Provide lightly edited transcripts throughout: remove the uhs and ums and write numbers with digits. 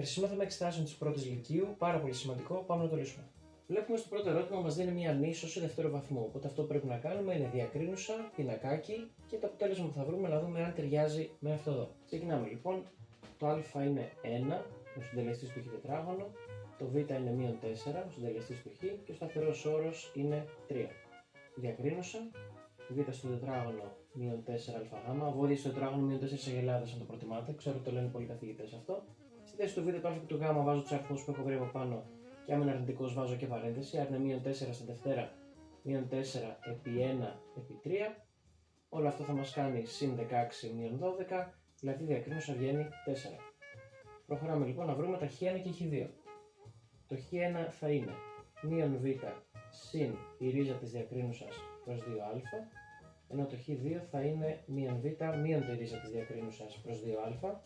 Περσινό θέμα εξετάσεων τη πρώτη Λυκείου, πάρα πολύ σημαντικό, πάμε να το λύσουμε. Βλέπουμε στο πρώτο ερώτημα μας δίνει μια ανίσωση δεύτερου βαθμού. Οπότε αυτό που πρέπει να κάνουμε είναι διακρίνουσα, πινακάκι και το αποτέλεσμα που θα βρούμε να δούμε αν ταιριάζει με αυτό εδώ. Ξεκινάμε λοιπόν. Το α είναι 1, ο συντελεστής του χ τετράγωνο. Το β είναι μείον 4, ο συντελεστής του χ και ο σταθερός όρος είναι 3. Διακρίνουσα. Β στο τετράγωνο μείον 4α. Β στο τετράγωνο μείον 4 αγελάδες αν το προτιμάτε. Ξέρω ότι το λένε πολλοί καθηγητές αυτό. Στη θέση του β, του α και του γ βάζω τους αριθμούς που έχω βρει από πάνω. Και άμα είναι αρνητικός βάζω και παρένθεση, άρα είναι μείον 4 στη Δευτέρα, μείον 4 επί 1 επί 3. Όλο αυτό θα μας κάνει συν 16 μείον 12, δηλαδή διακρίνουσα βγαίνει 4. Προχωράμε λοιπόν να βρούμε τα χ1 και χ2. Το χ1 θα είναι μείον β συν η ρίζα της διακρίνουσας προς 2α, ενώ το χ2 θα είναι μείον β μείον τη ρίζα της διακρίνουσας προς 2α.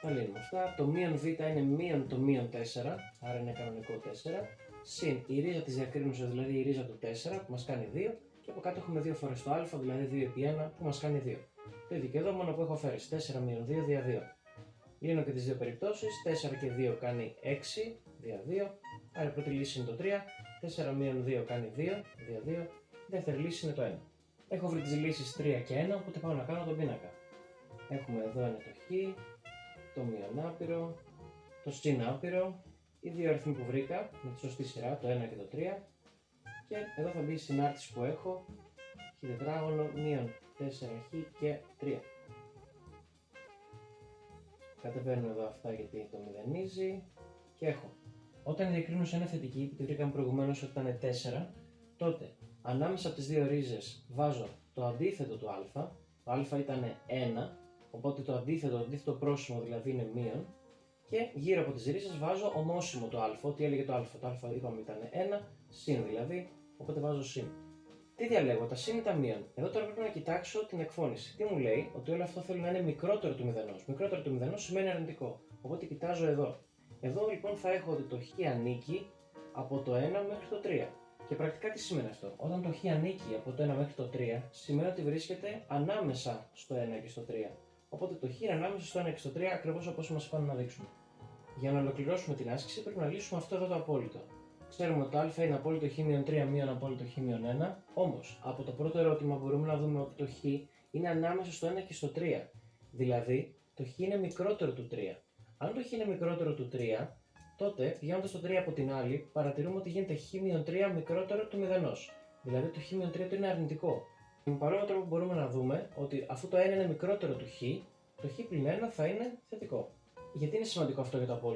Θα λύνουμε αυτά. Το μείον β είναι μείον το μείον 4, άρα είναι κανονικό 4, συν η ρίζα της διακρίνουσας, δηλαδή η ρίζα του 4 που μας κάνει 2, και από κάτω έχουμε 2 φορές το α, δηλαδή 2 επί 1 που μας κάνει 2. Το ίδιο και εδώ, μόνο που έχω αφαίρεση 4 μείον 2 δια 2. Λύνω και τις δύο περιπτώσεις, 4 και 2 κάνει 6 δια 2, άρα η πρώτη λύση είναι το 3, 4 μείον 2 κάνει 2 δια 2, η δεύτερη λύση είναι το 1. Έχω βρει τις λύσεις 3 και 1, οπότε πάω να κάνω τον πίνακα. Έχουμε εδώ είναι το χ, το μείον άπειρο, το συν άπειρο, οι δύο αριθμοί που βρήκα με τη σωστή σειρά, το 1 και το 3, και εδώ θα μπει η συνάρτηση που έχω, χ τετράγωνο μείον 4χ και 3. Κατεβαίνω εδώ αυτά γιατί το μηδενίζει και έχω. Όταν η διακρίνουσα είναι θετική, που τη βρήκαμε προηγουμένως ότι ήταν 4, τότε ανάμεσα από τις δύο ρίζες βάζω το αντίθετο του α, το α ήταν 1, οπότε το αντίθετο πρόσημο δηλαδή είναι μείον, και γύρω από τις ρίζες βάζω ομόσημο το α, ό,τι έλεγε το α. Το α είπαμε ήταν 1, συν δηλαδή, οπότε βάζω συν. Τι διαλέγω, τα συν ή τα μείον? Εδώ τώρα πρέπει να κοιτάξω την εκφώνηση. Τι μου λέει? Ότι όλο αυτό θέλει να είναι μικρότερο του μηδενός. Μικρότερο του μηδενός σημαίνει αρνητικό. Οπότε κοιτάζω εδώ. Εδώ λοιπόν θα έχω ότι το χ ανήκει από το 1 μέχρι το 3. Και πρακτικά τι σημαίνει αυτό? Όταν το χ ανήκει από το 1 μέχρι το 3, σημαίνει ότι βρίσκεται ανάμεσα στο 1 και στο 3. Οπότε το χ είναι ανάμεσα στο 1 και στο 3, ακριβώς όπως μας είπαν να δείξουμε. Για να ολοκληρώσουμε την άσκηση πρέπει να λύσουμε αυτό εδώ το απόλυτο. Ξέρουμε ότι το α είναι απόλυτο χ-3 μείον απόλυτο χ-1, όμως από το πρώτο ερώτημα μπορούμε να δούμε ότι το χ είναι ανάμεσα στο 1 και στο 3. Δηλαδή το χ είναι μικρότερο του 3. Αν το χ είναι μικρότερο του 3, τότε πηγαίνοντας το 3 από την άλλη, παρατηρούμε ότι γίνεται χ-3 μικρότερο του μηδενός. Δηλαδή το χ-3 είναι αρνητικό. Με παρόμοιο τρόπο μπορούμε να δούμε ότι αφού το 1 είναι μικρότερο του χ, το χ πλην 1 θα είναι θετικό. Γιατί είναι σημαντικό αυτό για το απόλυτο?